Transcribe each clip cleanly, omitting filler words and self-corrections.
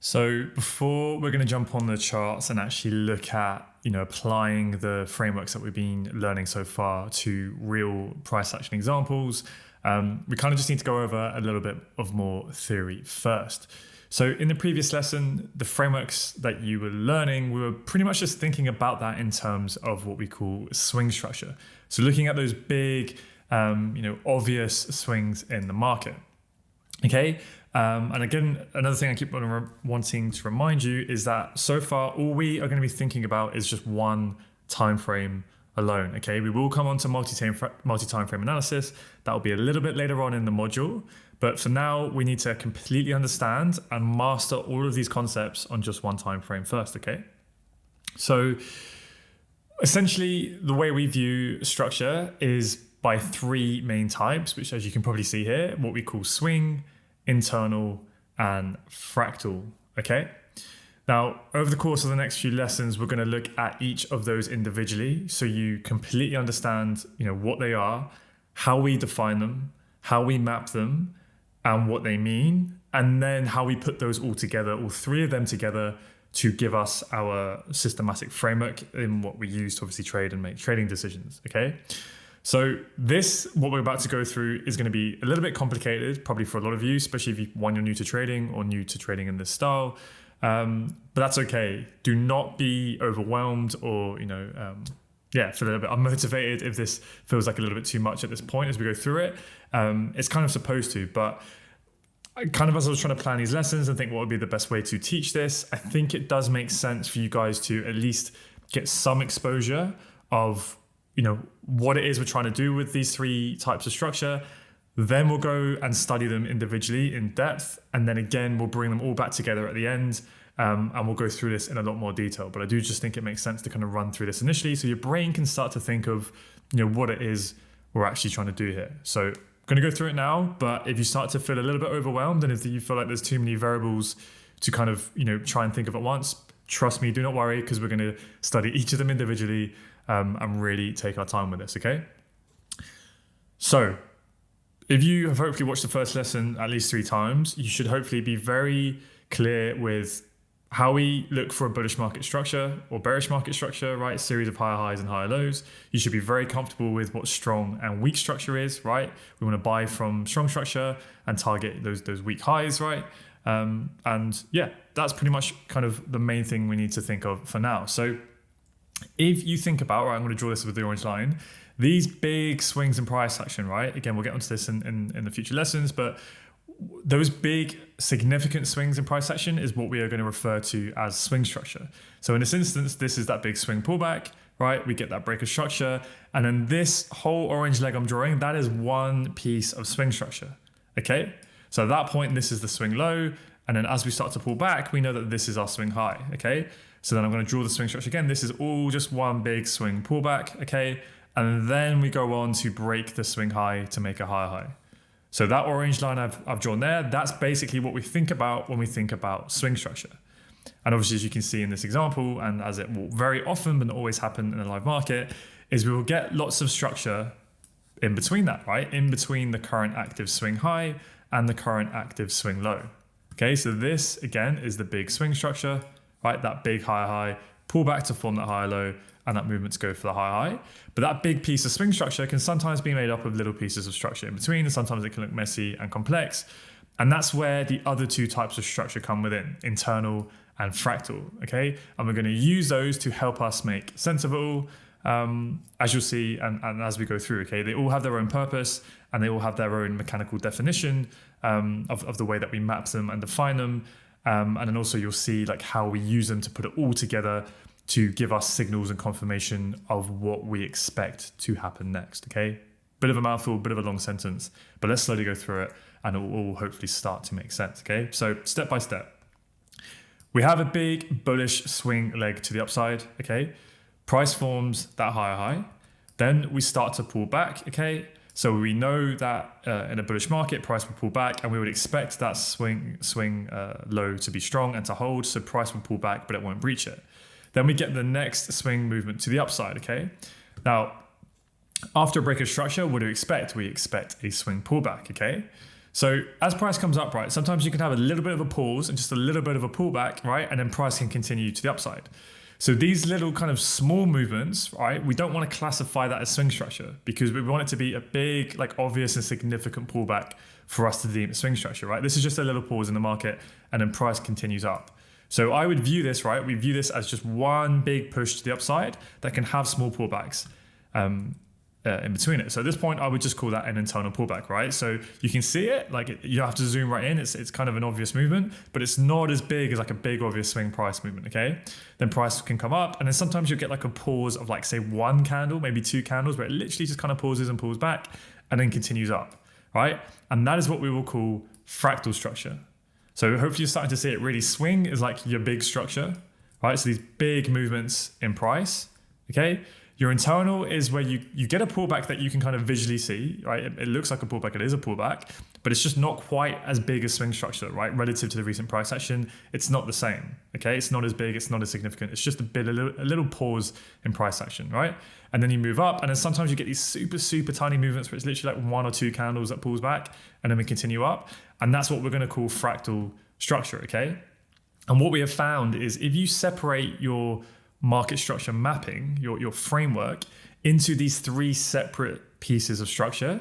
So before we're going to jump on the charts and actually look at, applying the frameworks that we've been learning so far to real price action examples, we kind of just need to go over a little bit of more theory first. So in the previous lesson, the frameworks that you were learning, we were pretty much just thinking about that in terms of what we call swing structure. So looking at those big, obvious swings in the market. Okay. And again, another thing I keep wanting to remind you is that so far, all we are going to be thinking about is just one time frame alone. Okay. We will come on to multi-time frame analysis. That will be a little bit later on in the module. But for now, we need to completely understand and master all of these concepts on just one time frame first. Okay. So essentially, the way we view structure is by three main types, which, as you can probably see here, what we call swing, internal, and fractal. Okay. Now, over the course of the next few lessons, we're going to look at each of those individually, so you completely understand, what they are, how we define them, how we map them, and what they mean, and then how we put those all together, all three of them together, to give us our systematic framework in what we use to obviously trade and make trading decisions. Okay. So what we're about to go through is going to be a little bit complicated, probably for a lot of you, especially if you're new to trading or new to trading in this style. But that's okay. Do not be overwhelmed or, feel a little bit unmotivated if this feels like a little bit too much at this point as we go through it. It's kind of supposed to, but kind of as I was trying to plan these lessons and think what would be the best way to teach this, I think it does make sense for you guys to at least get some exposure of what it is we're trying to do with these three types of structure. Then we'll go and study them individually in depth. And then again, we'll bring them all back together at the end. And we'll go through this in a lot more detail. But I do just think it makes sense to kind of run through this initially, so your brain can start to think of, what it is we're actually trying to do here. So I'm going to go through it now. But if you start to feel a little bit overwhelmed and if you feel like there's too many variables to kind of, try and think of at once, trust me, do not worry, because we're going to study each of them individually and really take our time with this, okay? So if you have hopefully watched the first lesson at least 3 times, you should hopefully be very clear with how we look for a bullish market structure or bearish market structure, right? Series of higher highs and higher lows. You should be very comfortable with what strong and weak structure is, right? We want to buy from strong structure and target those weak highs, right? And yeah, that's pretty much kind of the main thing we need to think of for now. So if you think about, right, I'm going to draw this with the orange line, these big swings in price action, right? Again, we'll get onto this in the future lessons, but those big significant swings in price action is what we are going to refer to as swing structure. So in this instance, this is that big swing pullback, right? We get that break of structure. And then this whole orange leg I'm drawing, that is one piece of swing structure. Okay. So at that point, this is the swing low. And then as we start to pull back, we know that this is our swing high. Okay. So then I'm going to draw the swing structure again. This is all just one big swing pullback. Okay. And then we go on to break the swing high to make a higher high. So that orange line I've drawn there, that's basically what we think about when we think about swing structure. And obviously, as you can see in this example, and as it will very often but not always happen in a live market, is we will get lots of structure in between that, right? In between the current active swing high and the current active swing low. Okay, so this again is the big swing structure, right? That big higher high, pull back to form that higher low, and that movement to go for the high high. But that big piece of swing structure can sometimes be made up of little pieces of structure in between, and sometimes it can look messy and complex. And that's where the other two types of structure come within, internal and fractal, okay? And we're going to use those to help us make sense of it all, as you'll see, and as we go through, okay? They all have their own purpose, and they all have their own mechanical definition of the way that we map them and define them. And then also you'll see like how we use them to put it all together to give us signals and confirmation of what we expect to happen next, okay? Bit of a mouthful, bit of a long sentence, but let's slowly go through it and it will all hopefully start to make sense, okay? So step by step. We have a big bullish swing leg to the upside, okay? Price forms that higher high. Then we start to pull back, okay? So we know that in a bullish market, price will pull back and we would expect that swing low to be strong and to hold. So price will pull back, but it won't breach it. Then we get the next swing movement to the upside, okay? Now, after a break of structure, what do we expect? We expect a swing pullback, okay? So as price comes up, right, sometimes you can have a little bit of a pause and just a little bit of a pullback, right? And then price can continue to the upside. So these little kind of small movements, right, we don't want to classify that as swing structure because we want it to be a big, like obvious and significant pullback for us to deem it swing structure, right? This is just a little pause in the market and then price continues up. So I would view this, right? We view this as just one big push to the upside that can have small pullbacks in between it. So at this point, I would just call that an internal pullback, right? So you can see it, like you have to zoom right in. It's kind of an obvious movement, but it's not as big as like a big obvious swing price movement, okay? Then price can come up, and then sometimes you'll get like a pause of like say one candle, maybe two candles, where it literally just kind of pauses and pulls back and then continues up, right? And that is what we will call fractal structure. So hopefully you're starting to see it really swing is like your big structure, right? So these big movements in price, okay? Your internal is where you get a pullback that you can kind of visually see, right? It looks like a pullback, it is a pullback, but it's just not quite as big as swing structure, right? Relative to the recent price action, it's not the same, okay? It's not as big, it's not as significant. It's just a little pause in price action, right? And then you move up, and then sometimes you get these super, super tiny movements where it's literally like one or two candles that pulls back, and then we continue up. And that's what we're gonna call fractal structure, okay? And what we have found is if you separate your market structure mapping, your framework, into these three separate pieces of structure,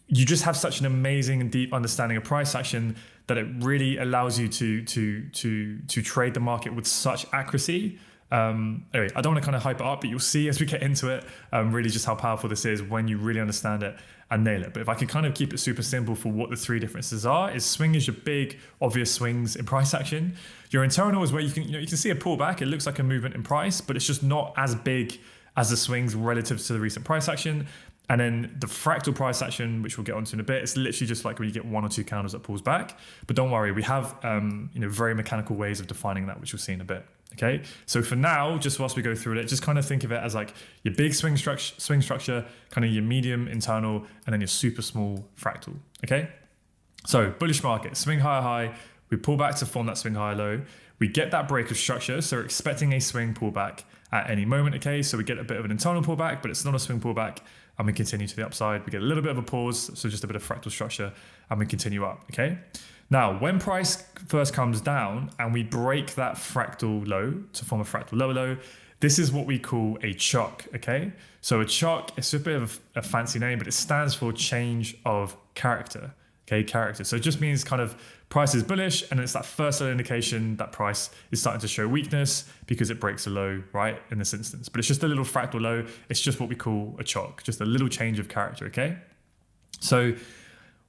you just have such an amazing and deep understanding of price action that it really allows you to trade the market with such accuracy. Anyway, I don't want to kind of hype it up, but you'll see as we get into it, really just how powerful this is when you really understand it and nail it. But if I can kind of keep it super simple for what the three differences are, is swing is your big obvious swings in price action. Your internal is where you can see a pullback. It looks like a movement in price, but it's just not as big as the swings relative to the recent price action. And then the fractal price action, which we'll get onto in a bit, it's literally just like when you get one or two candles that pulls back. But don't worry, we have very mechanical ways of defining that, which we'll see in a bit. Okay, so for now, just whilst we go through it, just kind of think of it as like your big swing structure, kind of your medium internal, and then your super small fractal. Okay, so bullish market, swing higher high, we pull back to form that swing higher low. We get that break of structure, so we're expecting a swing pullback at any moment. Okay, so we get a bit of an internal pullback, but it's not a swing pullback, and we continue to the upside. We get a little bit of a pause, so just a bit of fractal structure, and we continue up. Okay. Now, when price first comes down and we break that fractal low to form a fractal lower low, this is what we call a chock, okay? So a chock, it's a bit of a fancy name, but it stands for change of character, okay? Character. So it just means kind of price is bullish, and it's that first little indication that price is starting to show weakness because it breaks a low, right, in this instance. But it's just a little fractal low. It's just what we call a chock, just a little change of character, okay? So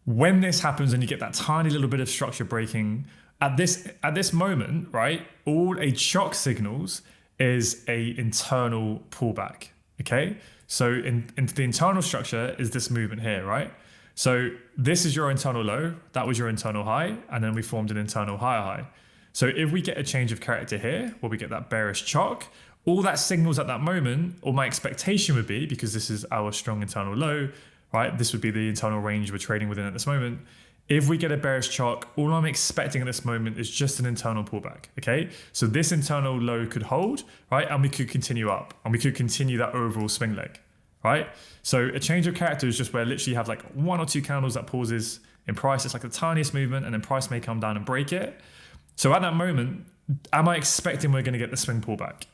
when this happens and you get that tiny little bit of structure breaking, at this moment, right, all a chock signals is a internal pullback, okay? So into the internal structure is this movement here, right? So this is your internal low, that was your internal high, and then we formed an internal higher high. So if we get a change of character here, where we get that bearish chock, all that signals at that moment, or my expectation would be, because this is our strong internal low, right? This would be the internal range we're trading within at this moment. If we get a bearish chock, all I'm expecting at this moment is just an internal pullback, okay? So this internal low could hold, right? And we could continue up, and we could continue that overall swing leg, right? So a change of character is just where literally you have like one or two candles that pauses in price. It's like the tiniest movement, and then price may come down and break it. So at that moment, am I expecting we're gonna get the swing pullback?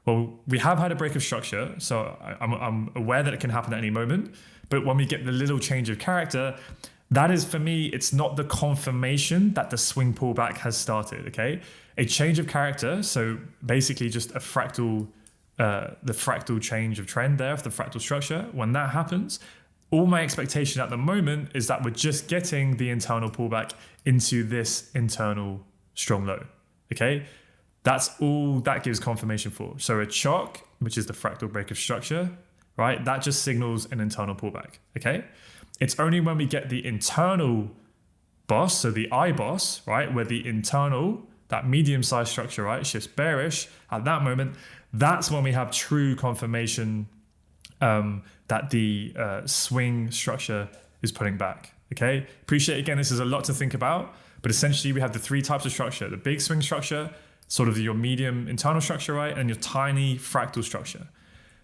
Well, we have had a break of structure, so I'm aware that it can happen at any moment. But when we get the little change of character, that is, for me, it's not the confirmation that the swing pullback has started, okay? A change of character, so basically just a fractal, the fractal change of trend there, the fractal structure, when that happens, all my expectation at the moment is that we're just getting the internal pullback into this internal strong low, okay? That's all that gives confirmation for. So a chock, which is the fractal break of structure, right? That just signals an internal pullback, okay? It's only when we get the internal boss, so the I boss, right? Where the internal, that medium-sized structure, right, shifts bearish at that moment, that's when we have true confirmation that the swing structure is pulling back, okay? Appreciate, again, this is a lot to think about, but essentially we have the three types of structure: the big swing structure, sort of your medium internal structure, right? And your tiny fractal structure.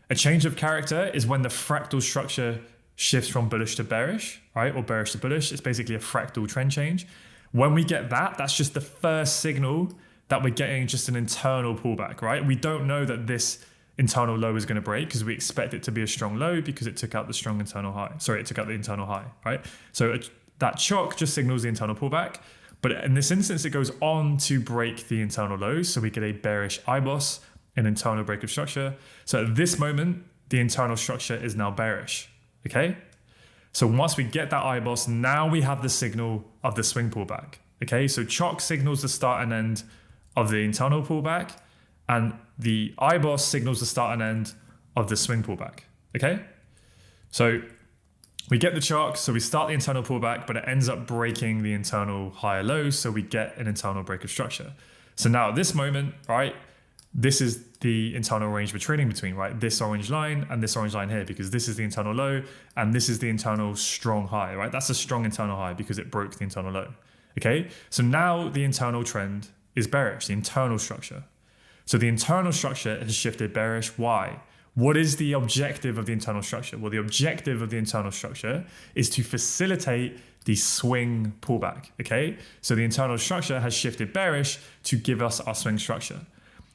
A change of character is when the fractal structure shifts from bullish to bearish, right? Or bearish to bullish. It's basically a fractal trend change. When we get that, that's just the first signal that we're getting just an internal pullback, right? We don't know that this internal low is going to break because we expect it to be a strong low because it took out the strong internal high. Sorry, it took out the internal high, right? So that chock just signals the internal pullback. But in this instance, it goes on to break the internal lows. So we get a bearish IBOS, an internal break of structure. So at this moment, the internal structure is now bearish, okay? So once we get that IBOS, now we have the signal of the swing pullback, okay? So chock signals the start and end of the internal pullback, and the IBOS signals the start and end of the swing pullback, okay? So we get the chock, so we start the internal pullback, but it ends up breaking the internal higher lows, so we get an internal break of structure. So now at this moment, right, this is the internal range we're trading between, right? This orange line and this orange line here, because this is the internal low and this is the internal strong high, right? That's a strong internal high because it broke the internal low, okay? So now the internal trend is bearish, the internal structure. So the internal structure has shifted bearish. Why? What is the objective of the internal structure? Well, the objective of the internal structure is to facilitate the swing pullback, okay? So the internal structure has shifted bearish to give us our swing structure.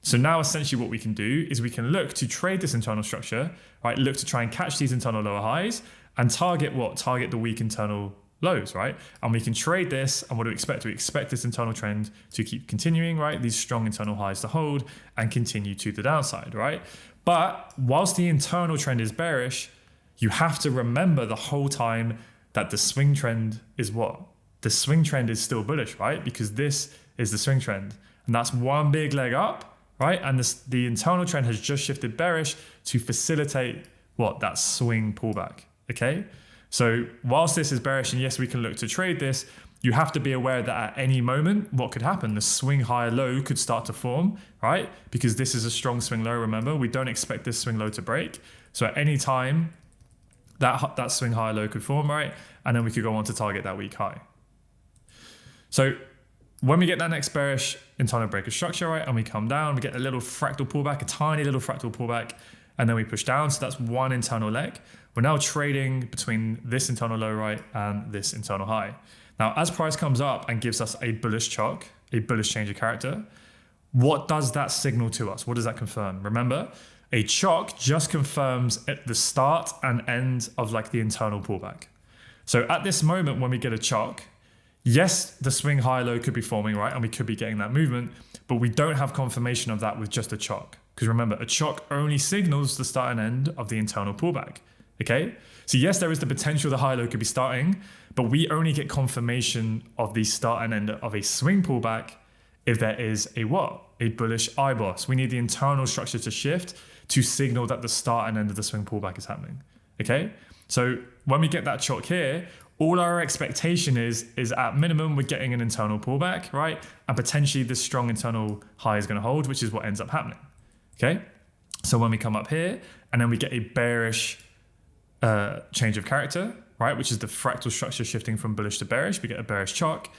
So now essentially what we can do is we can look to trade this internal structure, right? Look to try and catch these internal lower highs and target what? Target the weak internal lows, right? And we can trade this, and what do we expect? We expect this internal trend to keep continuing, right? These strong internal highs to hold and continue to the downside, right? But whilst the internal trend is bearish, you have to remember the whole time that the swing trend is what? The swing trend is still bullish, right? Because this is the swing trend, and that's one big leg up, right? And the internal trend has just shifted bearish to facilitate what? That swing pullback, okay? So whilst this is bearish, and yes, we can look to trade this, you have to be aware that at any moment, what could happen? The swing high low could start to form, right? Because this is a strong swing low, remember? We don't expect this swing low to break. So at any time, that swing high low could form, right? And then we could go on to target that weak high. So when we get that next bearish internal break of structure, right, and we come down, we get a little fractal pullback, a tiny little fractal pullback, and then we push down. So that's one internal leg. We're now trading between this internal low, right, and this internal high. Now, as price comes up and gives us a bullish chock, a bullish change of character, what does that signal to us? What does that confirm? Remember, a chock just confirms at the start and end of like the internal pullback. So at this moment, when we get a chock, yes, the swing high low could be forming, right? And we could be getting that movement, but we don't have confirmation of that with just a chock. Because remember, a chock only signals the start and end of the internal pullback, okay? So yes, there is the potential the high low could be starting, but we only get confirmation of the start and end of a swing pullback if there is a what? A bullish IBOS. We need the internal structure to shift to signal that the start and end of the swing pullback is happening, okay? So when we get that chock here, all our expectation is at minimum, we're getting an internal pullback, right? And potentially this strong internal high is going to hold, which is what ends up happening, okay? So when we come up here and then we get a bearish change of character, right? Which is the fractal structure shifting from bullish to bearish, we get a bearish chock.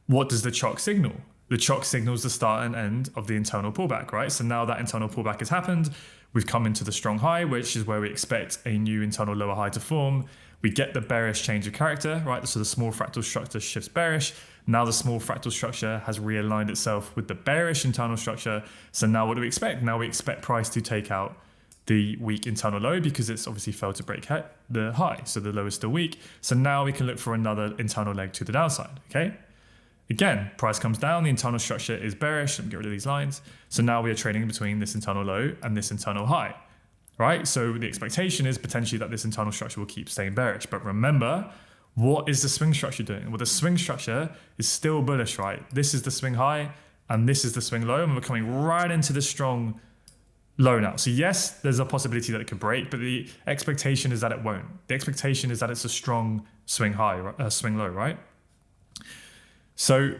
What does the chock signal? The chock signals the start and end of the internal pullback, right? So now that internal pullback has happened, we've come into the strong high, which is where we expect a new internal lower high to form. We get the bearish change of character, right? So the small fractal structure shifts bearish. Now the small fractal structure has realigned itself with the bearish internal structure. So now what do we expect? Now we expect price to take out the weak internal low because it's obviously failed to break the high. So the low is still weak. So now we can look for another internal leg to the downside, okay? Again, price comes down, the internal structure is bearish. Let me get rid of these lines. So now we are trading between this internal low and this internal high, right? So the expectation is potentially that this internal structure will keep staying bearish. But remember, what is the swing structure doing? Well, the swing structure is still bullish, right? This is the swing high and this is the swing low, and we're coming right into this strong low now. So yes, there's a possibility that it could break, but the expectation is that it won't. The expectation is that it's a strong swing high, swing low, right? So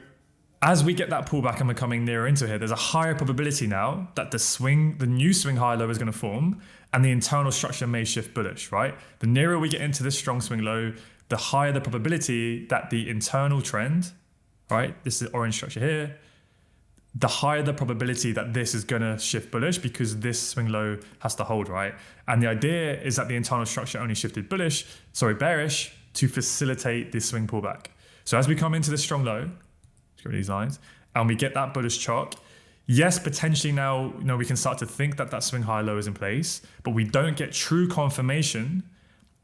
as we get that pullback and we're coming nearer into here, there's a higher probability now that the new swing high low is going to form and the internal structure may shift bullish, right? The nearer we get into this strong swing low, the higher the probability that the internal trend, right? This is the orange structure here. the higher the probability that this is going to shift bullish because this swing low has to hold, right? And the idea is that the internal structure only shifted bearish to facilitate this swing pullback. So as we come into this strong low, let's go with these lines, and we get that bullish chalk, yes, potentially now, we can start to think that that swing high low is in place, but we don't get true confirmation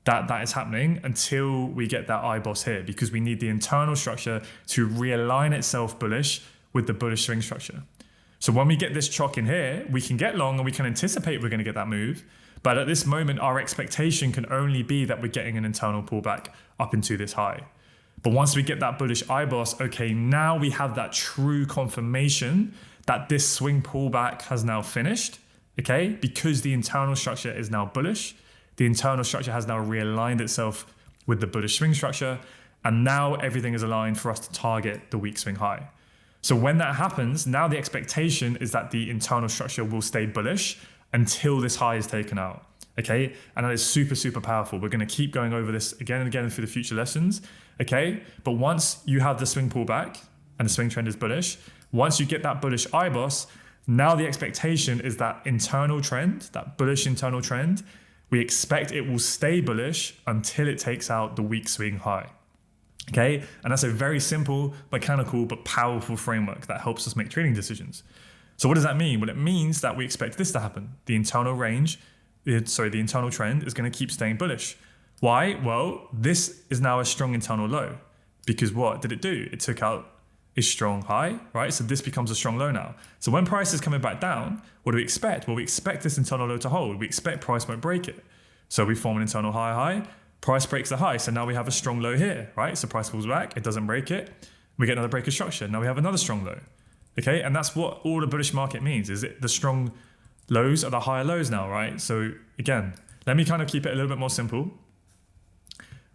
that that is happening until we get that IBOS here, because we need the internal structure to realign itself bullish with the bullish swing structure. So when we get this chalk in here, we can get long and we can anticipate we're going to get that move. But at this moment, our expectation can only be that we're getting an internal pullback up into this high. But once we get that bullish IBOS, okay, now we have that true confirmation that this swing pullback has now finished, okay? Because the internal structure is now bullish. The internal structure has now realigned itself with the bullish swing structure. And now everything is aligned for us to target the weak swing high. So when that happens, now the expectation is that the internal structure will stay bullish until this high is taken out, okay? And that is super, super powerful. We're gonna keep going over this again and again through the future lessons, okay? But once you have the swing pullback and the swing trend is bullish, once you get that bullish IBOS, now the expectation is that internal trend, that bullish internal trend, we expect it will stay bullish until it takes out the weak swing high. Okay, and that's a very simple, mechanical, but powerful framework that helps us make trading decisions. So what does that mean? Well, it means that we expect this to happen. The internal the internal trend is going to keep staying bullish. Why? Well, this is now a strong internal low, because what did it do? It took out a strong high, right? So this becomes a strong low now. So when price is coming back down, what do we expect? Well, we expect this internal low to hold. We expect price won't break it. So we form an internal high, price breaks the high. So now we have a strong low here, right? So price falls back, it doesn't break it. We get another break of structure. Now we have another strong low, okay? And that's what all the bullish market means, is it the strong lows are the higher lows now, right? So again, let me kind of keep it a little bit more simple.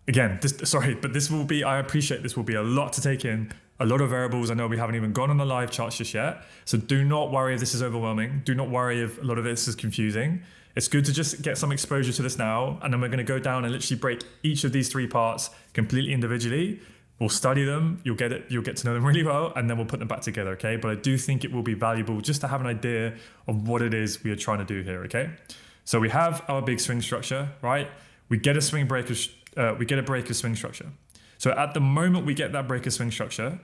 Again, I appreciate this will be a lot to take in, a lot of variables. I know we haven't even gone on the live charts just yet. So do not worry if this is overwhelming. Do not worry if a lot of this is confusing. It's good to just get some exposure to this now. And then we're going to go down and literally break each of these three parts completely individually. We'll study them. You'll get to know them really well, and then we'll put them back together, okay? But I do think it will be valuable just to have an idea of what it is we are trying to do here, okay? So we have our big swing structure, right? We get a break of swing structure. So at the moment we get that break of swing structure,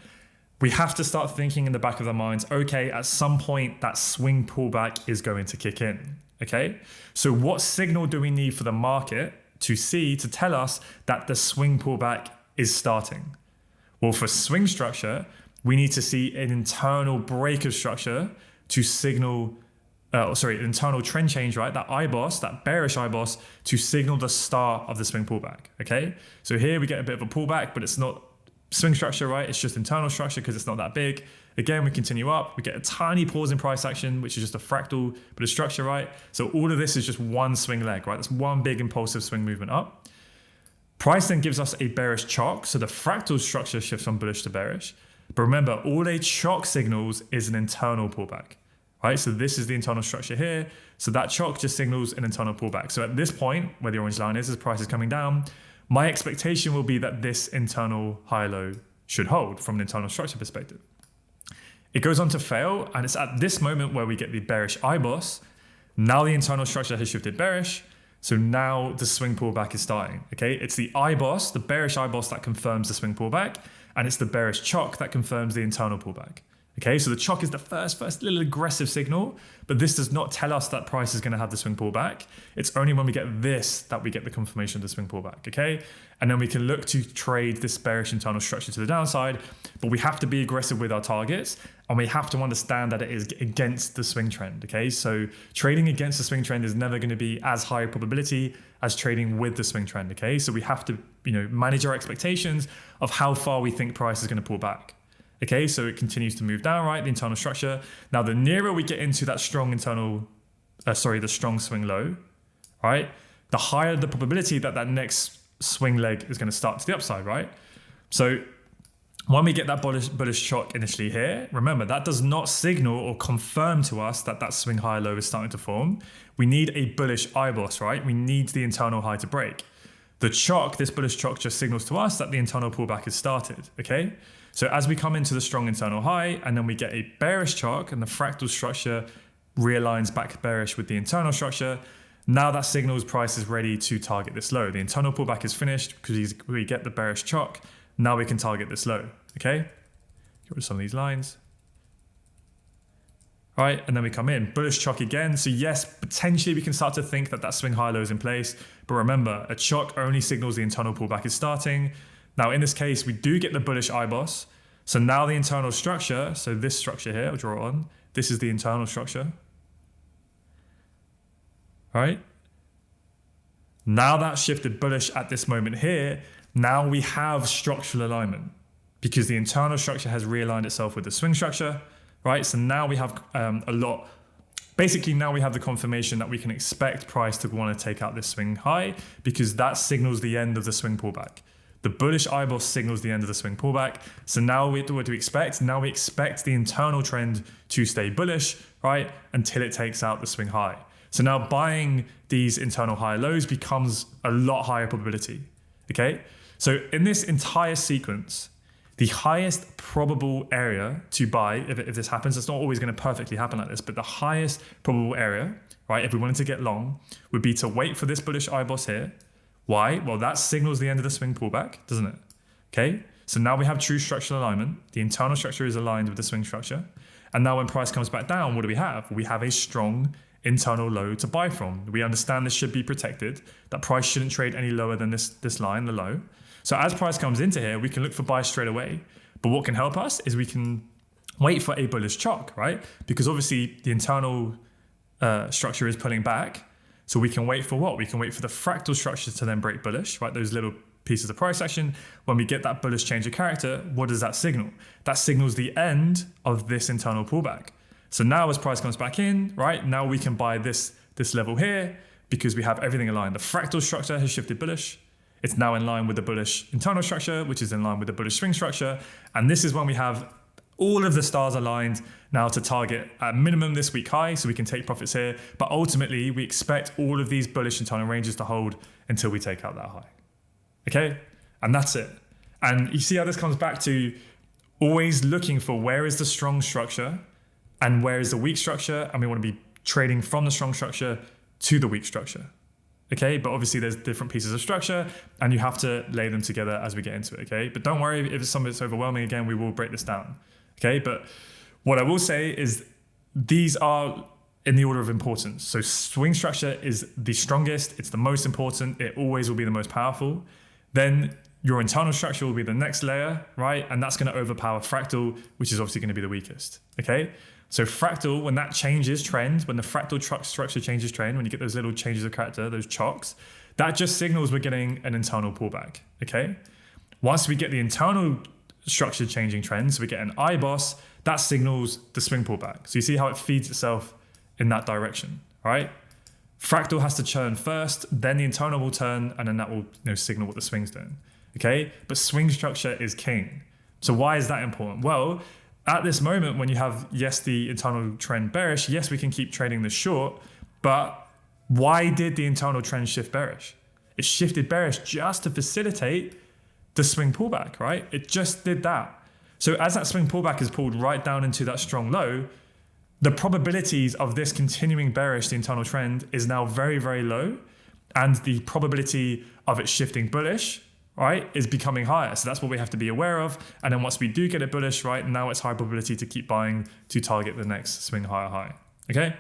we have to start thinking in the back of our minds, okay, at some point that swing pullback is going to kick in, okay? So what signal do we need for the market to see to tell us that the swing pullback is starting? Well, for swing structure, we need to see an internal break of structure to signal, an internal trend change, right? That IBOS, that bearish IBOS, to signal the start of the swing pullback, okay? So here we get a bit of a pullback, but it's not swing structure, right? It's just internal structure because it's not that big. Again, we continue up, we get a tiny pause in price action, which is just a fractal, but a structure, right? So all of this is just one swing leg, right? That's one big impulsive swing movement up. Price then gives us a bearish chalk, so the fractal structure shifts from bullish to bearish. But remember, all a chalk signals is an internal pullback, right? So this is the internal structure here. So that chalk just signals an internal pullback. So at this point, where the orange line is, as price is coming down, my expectation will be that this internal high-low should hold from an internal structure perspective. It goes on to fail, and it's at this moment where we get the bearish IBOS. Now the internal structure has shifted bearish. So now the swing pullback is starting, okay? It's the IBOS, the bearish IBOS, that confirms the swing pullback, and it's the bearish chalk that confirms the internal pullback, okay? So the chalk is the first little aggressive signal, but this does not tell us that price is gonna have the swing pullback. It's only when we get this that we get the confirmation of the swing pullback, okay? And then we can look to trade this bearish internal structure to the downside, but we have to be aggressive with our targets, and we have to understand that it is against the swing trend, okay? So trading against the swing trend is never going to be as high probability as trading with the swing trend, okay? So we have to, manage our expectations of how far we think price is going to pull back, okay? So it continues to move down, right? The internal structure. Now, the nearer we get into that strong the strong swing low, right? The higher the probability that that next swing leg is going to start to the upside, right? So when we get that bullish chalk initially here, remember, that does not signal or confirm to us that that swing high low is starting to form. We need a bullish IBOS, right? We need the internal high to break. The chalk, this bullish chalk, just signals to us that the internal pullback has started, okay? So as we come into the strong internal high and then we get a bearish chart and the fractal structure realigns back bearish with the internal structure, now that signals price is ready to target this low. The internal pullback is finished because we get the bearish chalk. Now we can target this low, okay? Get rid of some of these lines. All right, and then we come in, bullish chalk again. So yes, potentially we can start to think that that swing high low is in place. But remember, a chalk only signals the internal pullback is starting. Now in this case, we do get the bullish IBOS. So now the internal structure, so this structure here, I'll draw it on. This is the internal structure. All right. Now that's shifted bullish at this moment here. Now we have structural alignment because the internal structure has realigned itself with the swing structure, right? So now we have basically now we have the confirmation that we can expect price to want to take out this swing high because that signals the end of the swing pullback. The bullish IBOS signals the end of the swing pullback. So now what do we expect? Now we expect the internal trend to stay bullish, right? Until it takes out the swing high. So now buying these internal high lows becomes a lot higher probability, okay? So in this entire sequence, the highest probable area to buy, if this happens, it's not always gonna perfectly happen like this, but the highest probable area, right, if we wanted to get long, would be to wait for this bullish IBOS here. Why? Well, that signals the end of the swing pullback, doesn't it? Okay, so now we have true structural alignment. The internal structure is aligned with the swing structure. And now when price comes back down, what do we have? We have a strong internal low to buy from. We understand this should be protected, that price shouldn't trade any lower than this line, the low. So as price comes into here, we can look for buys straight away. But what can help us is we can wait for a bullish chalk, right? Because obviously the internal structure is pulling back. So we can wait for what? We can wait for the fractal structure to then break bullish, right? Those little pieces of price action. When we get that bullish change of character, what does that signal? That signals the end of this internal pullback. So now as price comes back in, right, now we can buy this level here because we have everything aligned. The fractal structure has shifted bullish. It's now in line with the bullish internal structure, which is in line with the bullish swing structure. And this is when we have all of the stars aligned now to target at minimum this week high, so we can take profits here. But ultimately, we expect all of these bullish internal ranges to hold until we take out that high. Okay? And that's it. And you see how this comes back to always looking for where is the strong structure and where is the weak structure, and we want to be trading from the strong structure to the weak structure. Okay, but obviously there's different pieces of structure and you have to lay them together as we get into it, okay? But don't worry if it's something that's overwhelming, again, we will break this down, okay? But what I will say is these are in the order of importance. So swing structure is the strongest, it's the most important, it always will be the most powerful. Then your internal structure will be the next layer, right? And that's gonna overpower fractal, which is obviously gonna be the weakest, okay? So fractal, when that changes trend, when the fractal structure changes trend, when you get those little changes of character, those chalks, that just signals we're getting an internal pullback, okay? Once we get the internal structure changing trend, so we get an IBOS, that signals the swing pullback. So you see how it feeds itself in that direction, right? Fractal has to churn first, then the internal will turn, and then that will signal what the swing's doing, okay? But swing structure is king. So why is that important? Well, at this moment, when you have, yes, the internal trend bearish, yes, we can keep trading this short, but why did the internal trend shift bearish? It shifted bearish just to facilitate the swing pullback, right? It just did that. So as that swing pullback is pulled right down into that strong low, the probabilities of this continuing bearish, the internal trend, is now very, very low. And the probability of it shifting bullish, right, is becoming higher. So that's what we have to be aware of. And then once we do get it bullish, right, now it's high probability to keep buying to target the next swing higher high, okay?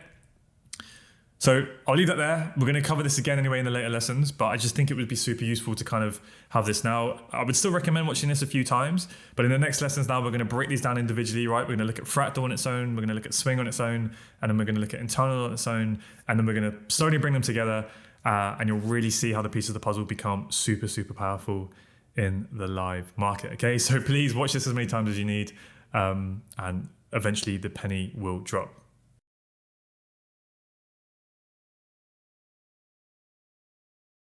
So I'll leave that there. We're gonna cover this again anyway in the later lessons, but I just think it would be super useful to kind of have this now. I would still recommend watching this a few times, but in the next lessons now, we're gonna break these down individually, right? We're gonna look at fractal on its own, we're gonna look at swing on its own, and then we're gonna look at internal on its own, and then we're gonna slowly bring them together, and you'll really see how the pieces of the puzzle become super, super powerful in the live market, okay? So please watch this as many times as you need, and eventually the penny will drop.